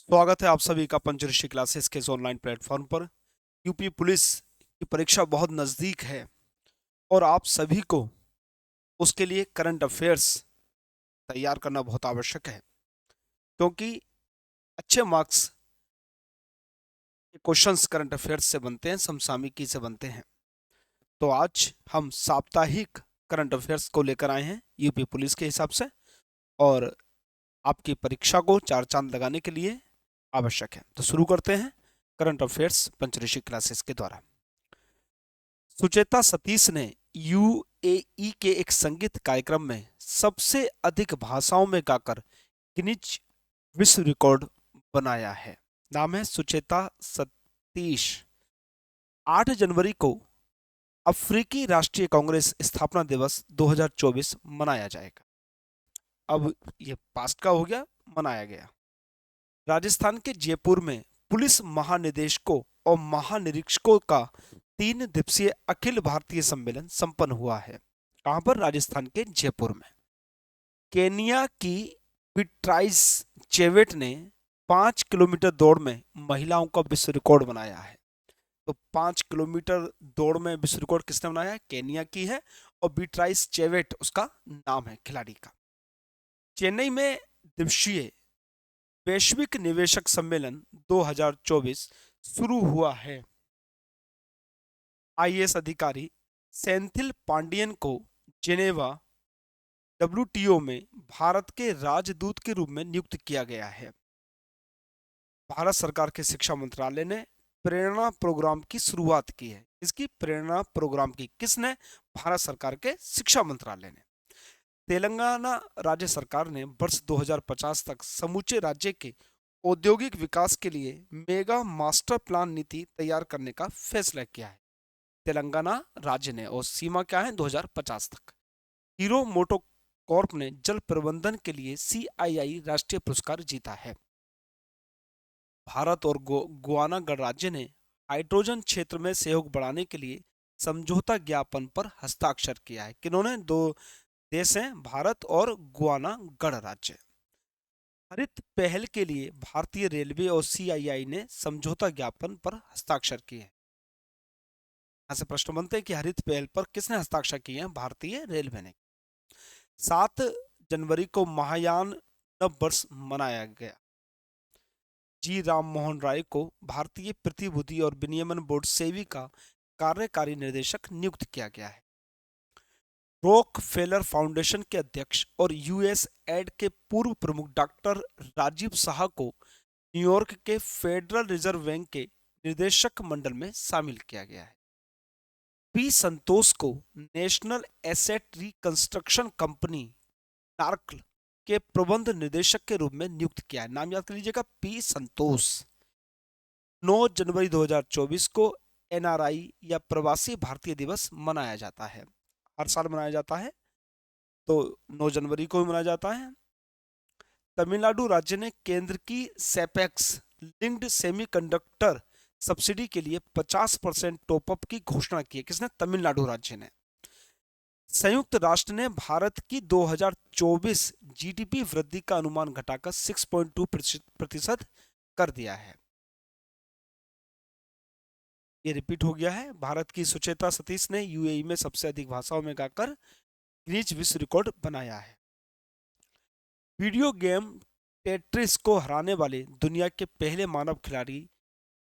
स्वागत है आप सभी का पंचऋषि क्लासेस के इस ऑनलाइन प्लेटफॉर्म पर। यूपी पुलिस की परीक्षा बहुत नज़दीक है और आप सभी को उसके लिए करंट अफेयर्स तैयार करना बहुत आवश्यक है, क्योंकि अच्छे मार्क्स के क्वेश्चंस करंट अफेयर्स से बनते हैं, समसामयिकी से बनते हैं। तो आज हम साप्ताहिक करंट अफेयर्स को लेकर आए हैं यूपी पुलिस के हिसाब से, और आपकी परीक्षा को चार चांद लगाने के लिए आवश्यक है। तो शुरू करते हैं करंट अफेयर्स पंचऋषि क्लासेस के द्वारा। सुचेता सतीश ने यूएई के एक संगीत कार्यक्रम में सबसे अधिक भाषाओं में गाकर गिनीज विश्व रिकॉर्ड बनाया है। नाम है सुचेता सतीश। 8 जनवरी को अफ्रीकी राष्ट्रीय कांग्रेस स्थापना दिवस 2024 मनाया जाएगा। अब ये पास्ट का हो गया, मनाया गया। राजस्थान के जयपुर में पुलिस महानिदेशकों और महानिरीक्षकों का 3 दिवसीय अखिल भारतीय सम्मेलन संपन्न हुआ है। कहां पर? राजस्थान के जयपुर में। केनिया की बिट्राइस चेवेट ने 5 किलोमीटर दौड़ में महिलाओं का विश्व रिकॉर्ड बनाया है। तो 5 किलोमीटर दौड़ में विश्व रिकॉर्ड किसने बनाया है? केनिया की है, और बिट्राइस चेवेट उसका नाम है खिलाड़ी का। चेन्नई में दिवसीय वैश्विक निवेशक सम्मेलन 2024 शुरू हुआ है। आईएएस अधिकारी सेंथिल पांडियन को जेनेवा डब्ल्यूटीओ में भारत के राजदूत के रूप में नियुक्त किया गया है। भारत सरकार के शिक्षा मंत्रालय ने प्रेरणा प्रोग्राम की शुरुआत की है। इसकी प्रेरणा प्रोग्राम की किसने? भारत सरकार के शिक्षा मंत्रालय ने। तेलंगाना राज्य सरकार ने वर्ष 2050 तक समूचे राज्य के औद्योगिक विकास के लिए मेगा मास्टर प्लान नीति तैयार करने का फैसला किया है। तेलंगाना राज्य ने, और सीमा क्या है? 2050 तक। हीरो मोटो कॉर्प ने जल प्रबंधन के लिए सीआईआई राष्ट्रीय पुरस्कार जीता है। भारत और गुआना गणराज्य ने हाइड्रोजन क्षेत्र में सहयोग बढ़ाने के लिए समझौता ज्ञापन पर हस्ताक्षर किया है। किन्होंने? दो देश हैं, भारत और गुआना गणराज्य। हरित पहल के लिए भारतीय रेलवे और सीआईआई ने समझौता ज्ञापन पर हस्ताक्षर किए हैं। यहां से प्रश्न बनते हैं कि हरित पहल पर किसने हस्ताक्षर किए हैं? भारतीय रेलवे ने। 7 जनवरी को महायान नव वर्ष मनाया गया। जी राम मोहन राय को भारतीय प्रतिभूति और विनियमन बोर्ड सेबी का कार्यकारी निर्देशक नियुक्त किया गया है। रॉक फेलर फाउंडेशन के अध्यक्ष और यूएस एड के पूर्व प्रमुख डॉक्टर राजीव शाह को न्यूयॉर्क के फेडरल रिजर्व बैंक के निदेशक मंडल में शामिल किया गया है। पी संतोष को नेशनल एसेट रिकंस्ट्रक्शन कंपनी नार्क के प्रबंध निदेशक के रूप में नियुक्त किया है। नाम याद कर लीजिएगा, पी संतोष। 9 जनवरी 2024 को एनआरआई या प्रवासी भारतीय दिवस मनाया जाता है। हर साल मनाया जाता है, तो 9 जनवरी को भी मनाया जाता है। तमिलनाडु राज्य ने केंद्र की सेपेक्स लिंक्ड सेमीकंडक्टर सब्सिडी के लिए 50% टॉपअप की घोषणा की है। किसने? तमिलनाडु राज्य ने। संयुक्त राष्ट्र ने भारत की 2024 जीडीपी वृद्धि का अनुमान घटाकर 6.2% कर दिया है। ये रिपीट हो गया है। भारत की सुचेता सतीश ने यूएई में सबसे अधिक भाषाओं में गाकर गिनीज विश्व रिकॉर्ड बनाया है। वीडियो गेम टेट्रिस को हराने वाले दुनिया के पहले मानव खिलाड़ी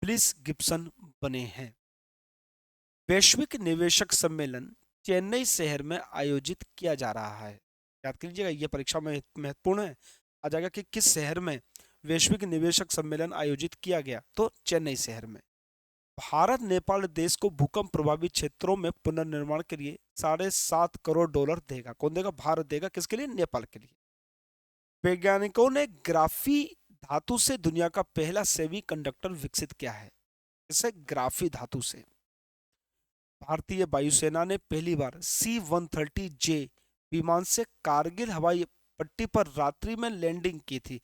ब्लिस गिब्सन बने हैं। वैश्विक निवेशक सम्मेलन चेन्नई शहर में आयोजित किया जा रहा है। याद कर लीजिएगा, यह परीक्षा में महत्वपूर्ण है। आ जाएगा कि किस शहर में वैश्विक निवेशक सम्मेलन आयोजित किया गया, तो चेन्नई शहर में। भारत नेपाल देश को भूकंप प्रभावित क्षेत्रों में पुनर्निर्माण के लिए $7.5 करोड़ देगा। कौन देगा? भारत देगा। किसके लिए? नेपाल के लिए। वैज्ञानिकों ने ग्राफी धातु से दुनिया का पहला सेमीकंडक्टर विकसित किया है। इसे ग्राफी धातु से। भारतीय वायुसेना ने पहली बार C-130J विमान से कारगिल हवाई पट्टी पर रात्रि में लैंडिंग की थी।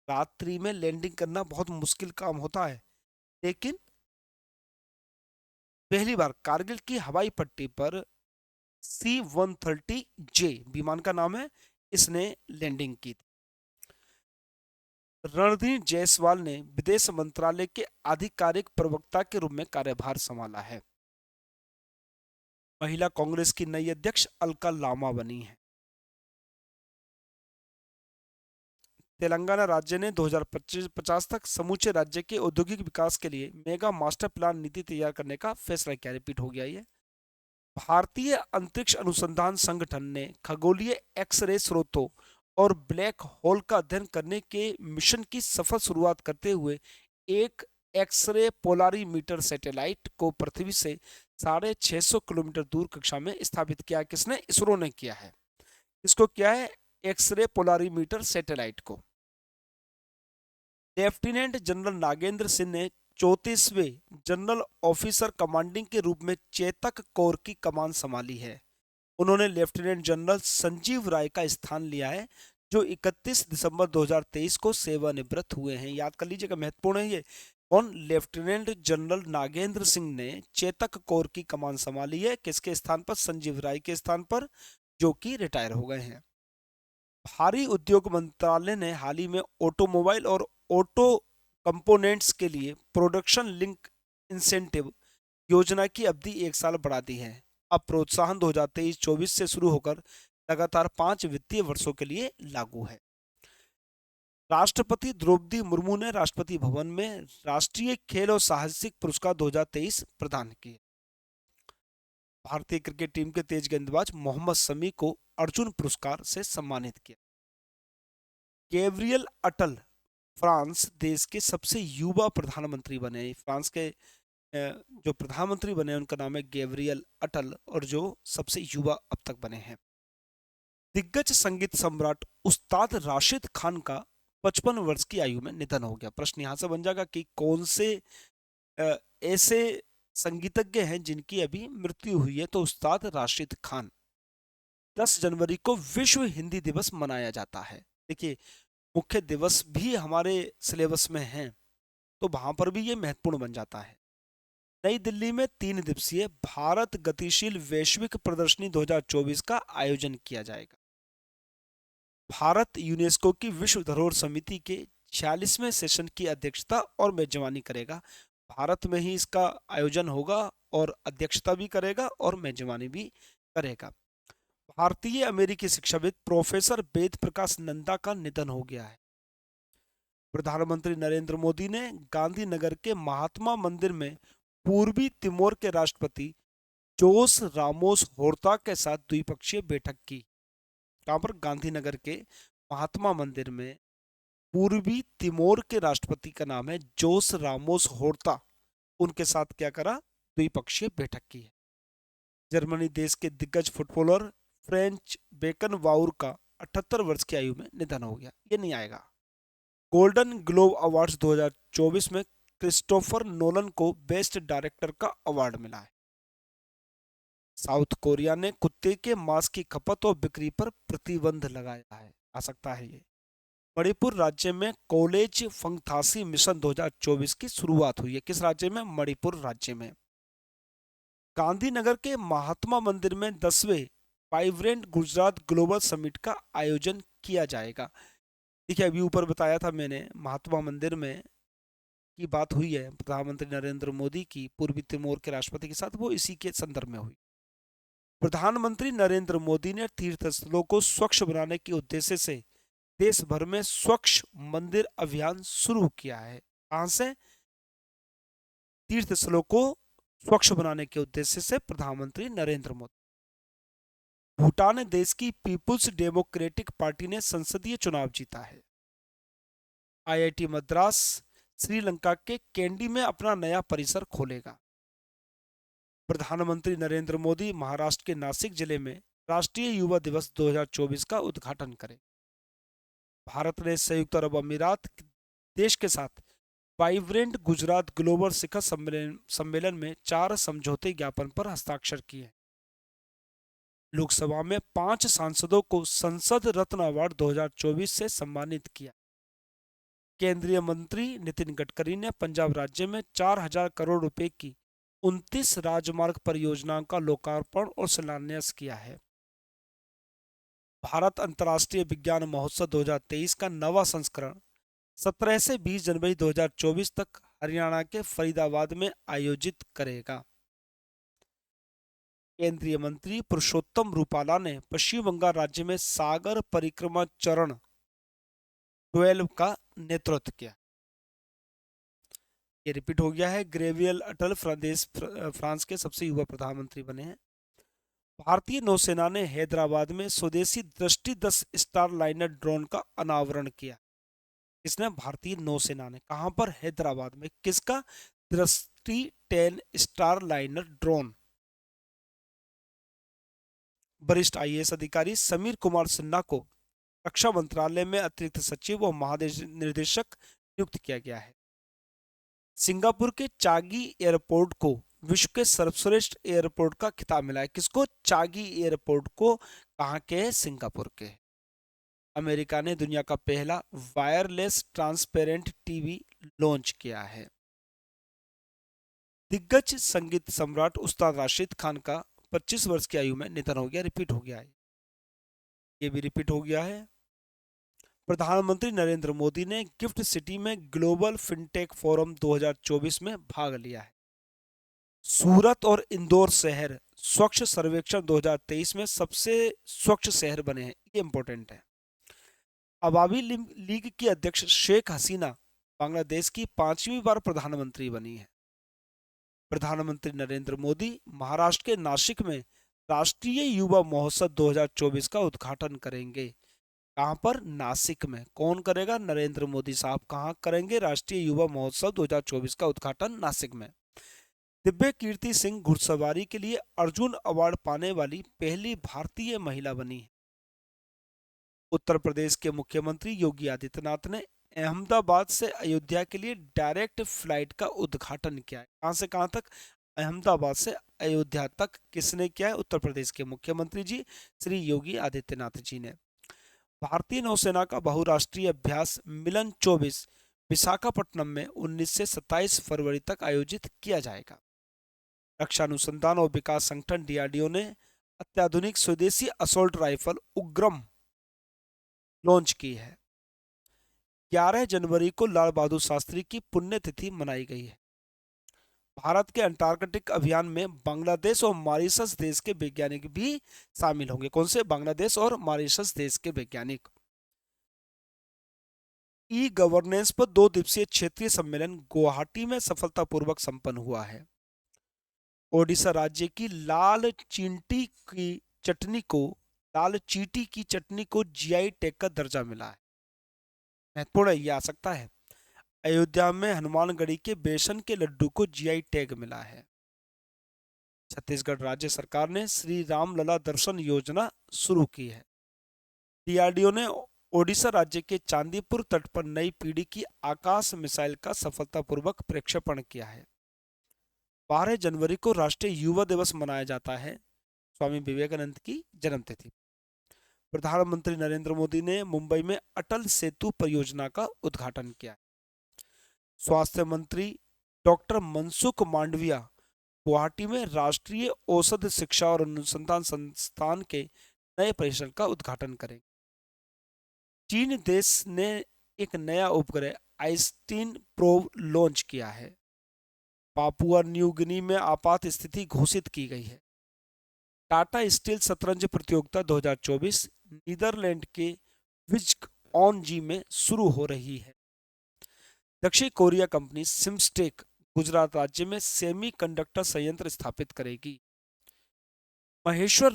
रात्रि में लैंडिंग करना बहुत मुश्किल काम होता है, लेकिन पहली बार कारगिल की हवाई पट्टी पर C-130J विमान का नाम है, इसने लैंडिंग की थी। रणधीर जायसवाल ने विदेश मंत्रालय के आधिकारिक प्रवक्ता के रूप में कार्यभार संभाला है। महिला कांग्रेस की नई अध्यक्ष अलका लामा बनी है। तेलंगाना राज्य ने 2050 तक समूचे राज्य के औद्योगिक विकास के लिए मेगा मास्टर प्लान नीति तैयार करने का फैसला किया। रिपीट हो गया ये। भारतीय अंतरिक्ष अनुसंधान संगठन ने खगोलीय एक्स-रे स्रोतों और ब्लैक होल का अध्ययन करने के मिशन की सफल शुरुआत करते हुए एक एक्स-रे पोलारीमीटर सैटेलाइट को पृथ्वी से 650 किलोमीटर दूर कक्षा में स्थापित किया। किसने? इसरो ने किया है। इसको क्या है? एक्स-रे पोलारीमीटर सैटेलाइट को। लेफ्टिनेंट जनरल नागेंद्र सिंह ने 34वें जनरल ऑफिसर कमांडिंग के रूप में चेतक कोर की कमान संभाली है। उन्होंने लेफ्टिनेंट जनरल संजीव राय का स्थान लिया है, जो 31 दिसंबर 2023 को सेवानिवृत्त हुए हैं। याद कर लीजिएगा, महत्वपूर्ण है ये। कौन? लेफ्टिनेंट जनरल नागेंद्र सिंह ने चेतक कोर की कमान संभाली है। किसके स्थान पर? संजीव राय के स्थान पर, जो कि रिटायर हो गए हैं। भारी उद्योग मंत्रालय ने हाल ही में ऑटोमोबाइल और ऑटो कंपोनेंट्स के लिए प्रोडक्शन लिंक इंसेंटिव योजना की अवधि 1 साल बढ़ा दी है। अब प्रोत्साहन 2023-24 से शुरू होकर लगातार 5 वित्तीय वर्षों के लिए लागू है। राष्ट्रपति द्रौपदी मुर्मू ने राष्ट्रपति भवन में राष्ट्रीय खेल और साहसिक पुरस्कार 2023 प्रदान किए। भारतीय क्रिकेट टीम के तेज गेंदबाज मोहम्मद शमी को अर्जुन पुरस्कार से सम्मानित किया। गैब्रियल अटल फ्रांस देश के सबसे युवा प्रधानमंत्री बने। फ्रांस के जो प्रधानमंत्री बने उनका नाम है गैब्रियल अटल, और जो सबसे युवा अब तक बने हैं। दिग्गज संगीत सम्राट उस्ताद राशिद खान का 55 वर्ष की आयु में निधन हो गया। प्रश्न यहां से बन जाएगा कि कौन से ऐसे संगीतज्ञ हैं जिनकी अभी मृत्यु हुई है? तो उस्ताद राशिद खान। 10 जनवरी को विश्व हिंदी दिवस मनाया जाता है। देखिए, मुख्य दिवस भी हमारे सिलेबस में हैं, तो वहां पर भी ये महत्वपूर्ण बन जाता है। नई दिल्ली में 3 दिवसीय भारत गतिशील वैश्विक प्रदर्शनी 2024 का आयोजन किया जाएगा। भारत यूनेस्को की विश्व धरोहर समिति के 46वें सेशन की अध्यक्षता और मेजबानी करेगा। भारत में ही इसका आयोजन होगा और अध्यक्षता भी करेगा और मेजबानी भी करेगा। भारतीय अमेरिकी शिक्षाविद प्रोफेसर वेद प्रकाश नंदा का निधन हो गया है। प्रधानमंत्री नरेंद्र मोदी ने गांधीनगर के महात्मा मंदिर में पूर्वी तिमोर के राष्ट्रपति जोस रामोस होर्ता के साथ द्विपक्षीय बैठक की। कहां पर? गांधीनगर के महात्मा मंदिर में पूर्वी तिमोर के राष्ट्रपति का नाम है जोस रामोस होर्ता, उनके साथ क्या करा? द्विपक्षीय बैठक की है। जर्मनी देश के दिग्गज फुटबॉलर फ्रेंच बेकन वाउर का 78 वर्ष की आयु में निधन हो गया। ये नहीं आएगा। गोल्डन ग्लोब अवार्ड्स 2024 में क्रिस्टोफर नोलन को बेस्ट डायरेक्टर का अवार्ड मिला है। साउथ कोरिया ने कुत्ते के मांस की खपत और बिक्री पर प्रतिबंध लगाया है। आ सकता है ये। मणिपुर राज्य में कॉलेज फंगथासी मिशन 2024 की शुरुआत हुई है। किस राज्य में? मणिपुर राज्य में। गांधीनगर के महात्मा मंदिर में 10वें वाइब्रेंट गुजरात ग्लोबल समिट का आयोजन किया जाएगा। देखिए, अभी ऊपर बताया था मैंने, महात्मा मंदिर में की बात हुई है प्रधानमंत्री नरेंद्र मोदी की पूर्वी तिमोर के राष्ट्रपति के साथ, वो इसी के संदर्भ में हुई। प्रधानमंत्री नरेंद्र मोदी ने तीर्थ स्थलों को स्वच्छ बनाने के उद्देश्य से देश भर में स्वच्छ मंदिर अभियान शुरू किया है। कहां से? तीर्थ स्थलों को स्वच्छ बनाने के उद्देश्य से प्रधानमंत्री नरेंद्र मोदी। भूटान देश की पीपुल्स डेमोक्रेटिक पार्टी ने संसदीय चुनाव जीता है। आईआईटी मद्रास श्रीलंका के कैंडी में अपना नया परिसर खोलेगा। प्रधानमंत्री नरेंद्र मोदी महाराष्ट्र के नासिक जिले में राष्ट्रीय युवा दिवस 2024 का उद्घाटन करें। भारत ने संयुक्त अरब अमीरात देश के साथ वाइब्रेंट गुजरात ग्लोबल शिखर सम्मेलन में 4 समझौते ज्ञापन पर हस्ताक्षर किए। लोकसभा में 5 सांसदों को संसद रत्न अवार्ड 2024 से सम्मानित किया। केंद्रीय मंत्री नितिन गडकरी ने पंजाब राज्य में 4000 करोड़ रुपए की 29 राजमार्ग परियोजनाओं का लोकार्पण और शिलान्यास किया है। भारत अंतर्राष्ट्रीय विज्ञान महोत्सव 2023 का नवा संस्करण 17 से 20 जनवरी 2024 तक हरियाणा के फरीदाबाद में आयोजित करेगा। केंद्रीय मंत्री पुरुषोत्तम रूपाला ने पश्चिम बंगाल राज्य में सागर परिक्रमा चरण 12 का नेतृत्व किया। ये रिपीट हो गया है। ग्रेवियल अटल फ्रांस के सबसे युवा प्रधानमंत्री बने हैं। भारतीय नौसेना ने हैदराबाद में स्वदेशी दृष्टि 10 स्टार लाइनर ड्रोन का अनावरण किया। किसने? भारतीय नौसेना ने। कहां पर? हैदराबाद में। किसका? दृष्टि 10 स्टार लाइनर ड्रोन। वरिष्ठ आईएएस अधिकारी समीर कुमार सिन्हा को रक्षा मंत्रालय में अतिरिक्त सचिव व महानिदेशक नियुक्त किया गया है। सिंगापुर के चागी एयरपोर्ट को विश्व के सर्वश्रेष्ठ एयरपोर्ट का खिताब मिला है। किसको? चागी एयरपोर्ट को। कहां के है? सिंगापुर के। अमेरिका ने दुनिया का पहला वायरलेस ट्रांसपेरेंट टीवी लॉन्च किया है। दिग्गज संगीत सम्राट उस्ताद राशिद खान का 25 वर्ष की आयु में निधन हो गया। रिपीट हो गया है। ये भी रिपीट हो गया है। प्रधानमंत्री नरेंद्र मोदी ने गिफ्ट सिटी में ग्लोबल फिनटेक फोरम 2024 में भाग लिया है। सूरत और इंदौर शहर स्वच्छ सर्वेक्षण 2023 में सबसे स्वच्छ शहर बने हैं। ये इंपॉर्टेंट है। अवामी लीग की अध्यक्ष शेख हसीना बांग्लादेश की 5वीं बार प्रधानमंत्री बनी है। प्रधानमंत्री नरेंद्र मोदी महाराष्ट्र के नासिक में राष्ट्रीय युवा महोत्सव 2024 का उद्घाटन करेंगे। कहां पर? नासिक में। कौन करेगा? नरेंद्र मोदी साहब। कहां करेंगे? राष्ट्रीय युवा महोत्सव 2024 का उद्घाटन नासिक में। दिव्य कीर्ति सिंह घुड़सवारी के लिए अर्जुन अवार्ड पाने वाली पहली भारतीय महिला बनी है। उत्तर प्रदेश के मुख्यमंत्री योगी आदित्यनाथ ने अहमदाबाद से अयोध्या के लिए डायरेक्ट फ्लाइट का उद्घाटन किया है। कहां से कहां तक? अहमदाबाद से अयोध्या तक। किसने किया है? उत्तर प्रदेश के मुख्यमंत्री जी श्री योगी आदित्यनाथ जी ने। भारतीय नौसेना का बहुराष्ट्रीय अभ्यास मिलन 24 विशाखापट्टनम में 19 से 27 फरवरी तक आयोजित किया जाएगा। रक्षा अनुसंधान और विकास संगठन डीआरडीओ ने अत्याधुनिक स्वदेशी असॉल्ट राइफल उग्रम लॉन्च की है। 11 जनवरी को लाल बहादुर शास्त्री की पुण्यतिथि मनाई गई है। भारत के अंटार्कटिक अभियान में बांग्लादेश और मॉरिशस देश के वैज्ञानिक भी शामिल होंगे। कौन से? बांग्लादेश और मॉरिशस देश के वैज्ञानिक। ई गवर्नेंस पर 2 दिवसीय क्षेत्रीय सम्मेलन गुवाहाटी में सफलतापूर्वक संपन्न हुआ है। ओडिशा राज्य की लाल चींटी की चटनी को जीआई टैग का दर्जा मिला है। महत्वपूर्ण है, ये आ सकता है। अयोध्या में हनुमानगढ़ी के बेसन के लड्डू को जीआई टैग मिला है। छत्तीसगढ़ राज्य सरकार ने श्री राम लला दर्शन योजना शुरू की है। डीआरडीओ ने ओडिशा राज्य के चांदीपुर तट पर नई पीढ़ी की आकाश मिसाइल का सफलतापूर्वक प्रक्षेपण किया है। 12 जनवरी को राष्ट्रीय युवा दिवस मनाया जाता है। स्वामी विवेकानंद की जन्मतिथि। प्रधानमंत्री नरेंद्र मोदी ने मुंबई में अटल सेतु परियोजना का उद्घाटन किया। स्वास्थ्य मंत्री डॉक्टर मनसुख मांडविया गुवाहाटी में राष्ट्रीय औषध शिक्षा और अनुसंधान संस्थान के नए परिसर का उद्घाटन करेंगे। चीन देश ने एक नया उपग्रह आइस्टीन प्रोब लॉन्च किया है। पापुआ न्यू गिनी में आपात स्थिति घोषित की गई है। टाटा स्टील शतरंज प्रतियोगिता 2024 नीदरलैंड के विज्क ऑन जी में शुरू हो रही है। दक्षिण कोरिया कंपनी सिमस्टेक गुजरात राज्य में सेमीकंडक्टर संयंत्र स्थापित करेगी। महेश्वर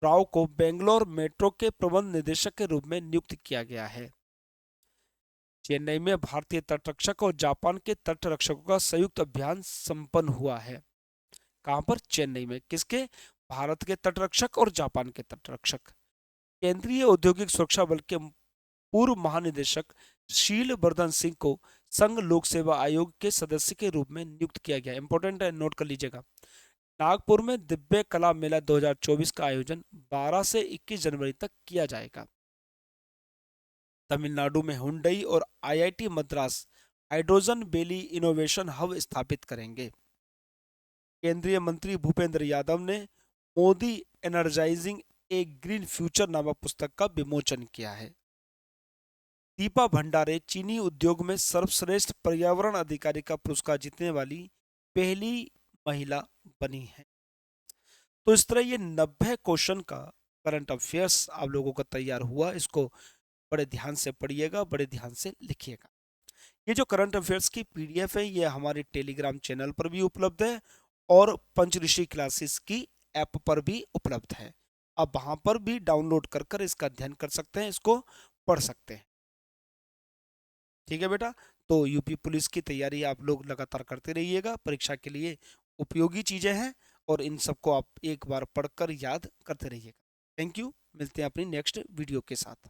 राव को बेंगलोर मेट्रो के प्रबंध निदेशक के रूप में नियुक्त किया गया है। चेन्नई में भारतीय तटरक्षक और जापान के तटरक्षकों का संयुक्त अभियान संपन्न हुआ है। कहां पर? चेन्नई में। किसके? भारत के तटरक्षक और जापान के तटरक्षक। केंद्रीय औद्योगिक सुरक्षा बल के पूर्व महानिदेशक शीलवर्धन सिंह को संघ लोक सेवा आयोग के सदस्य के रूप में नियुक्त किया गया। इंपॉर्टेंट है, नोट कर लीजिएगा। नागपुर में दिव्य कला मेला 2024 का आयोजन 12 से 21 जनवरी तक किया जाएगा। तमिलनाडु में हुंडई और IIT Madras hydrogen valley innovation hub स्थापित करेंगे। केंद्रीय मंत्री भूपेंद्र यादव ने मोदी एनर्जाइजिंग ए ग्रीन फ्यूचर नामक पुस्तक का विमोचन किया है। दीपा भंडारे चीनी उद्योग में सर्वश्रेष्ठ पर्यावरण अधिकारी का पुरस्कार जीतने वाली पहली महिला बनी है। तो इस तरह ये 90 क्वेश्चन का करंट अफेयर्स आप लोगों का तैयार हुआ। इसको बड़े ध्यान से पढ़िएगा, बड़े ध्यान से लिखिएगा। ये जो करंट अफेयर्स की पीडीएफ है ये हमारे टेलीग्राम चैनल पर भी उपलब्ध है और पंचऋषि क्लासेस की ऐप पर भी उपलब्ध है। आप वहां पर भी डाउनलोड कर कर इसका अध्ययन कर सकते हैं, इसको पढ़ सकते हैं। ठीक है बेटा, तो यूपी पुलिस की तैयारी आप लोग लगातार करते रहिएगा, परीक्षा के लिए उपयोगी चीजें हैं और इन सबको आप एक बार पढ़कर याद करते रहिएगा। थैंक यू, मिलते हैं अपनी नेक्स्ट वीडियो के साथ।